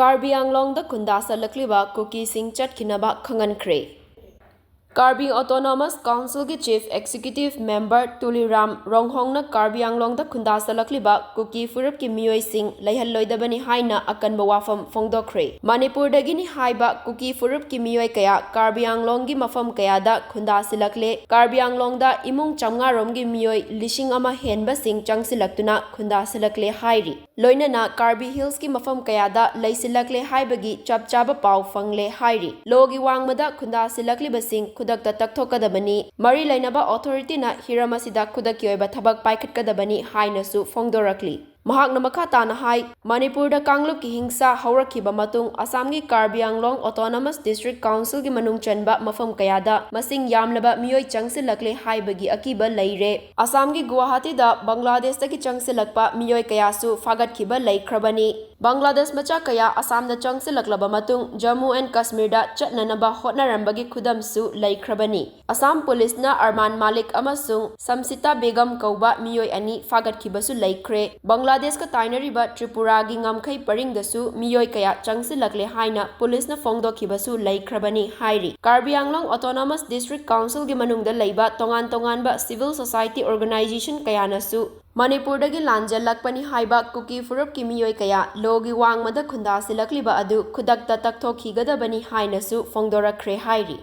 Karbi Anglong Da Khundasanlakliba Kukising Chatkhinaba Khanghankhre. Karbi Autonomous Council ki Chief Executive Member Tuliram Ronghongna Karbi Anglong Da Khundasanlakliba Kuki Furup ki miyoi sing leihalloidabani haina akanba wafam fongdokhre. Manipur dagini haiba Kuki Furup ki miyoi kaya Karbi Anglong gi mafam kaya da khundasilakle. Karbi Anglong da imung chamngarom gi miyoi lishing ama henba sing changsilaktuna khundasilakle hairi. Loinana Karbi Hills ki mafam kaya da leisilakle haibagi chapchaba pau fangle hairi. Logi wangmada khundasilakliba sing Kudakta takthokadabani mari lainaba authority na hiramasida kudaki oiba thabak paikhatkadabani hainasu fongdorakli. Mahakna makhatana hai Manipurda Kangluk ki hingsa haurakhiba matung Assamgi Karbi Anglong Autonomous District Council gi manung chanba mafam kayada masing yamlaba miyoi changsilakle haibagi akiba leire. Assamgi Guwahati da Bangladesh dagi changsilakpa miyoi kayasu fagatkiba leikrabani. Bangladesh macha kaya Assam da changsilaklaba matung Jammu and Kashmir da chatnanaba hotnarambagi khudamsu leikrabani. Assam Police na Arman Malik amasung Samsita Begum kauba miyoi ani fagatkibasu leikre. Bangladesh ka tainariba Tripura gi ngamkhai paringdasu miyoi kaya changsilakle haina police na fongdokhibasu leikrabani hairi. Karbi Anglong Autonomous District Council gi manungda leiba tongan-tonganba civil society organization kayanasu Manipurdagi lanjalakpani haiba Kuki Furup ki miyoi kaya logi wangmada khundasilakliba adu khudakta takthokhigadabani hainasu fongdorakhre hairi.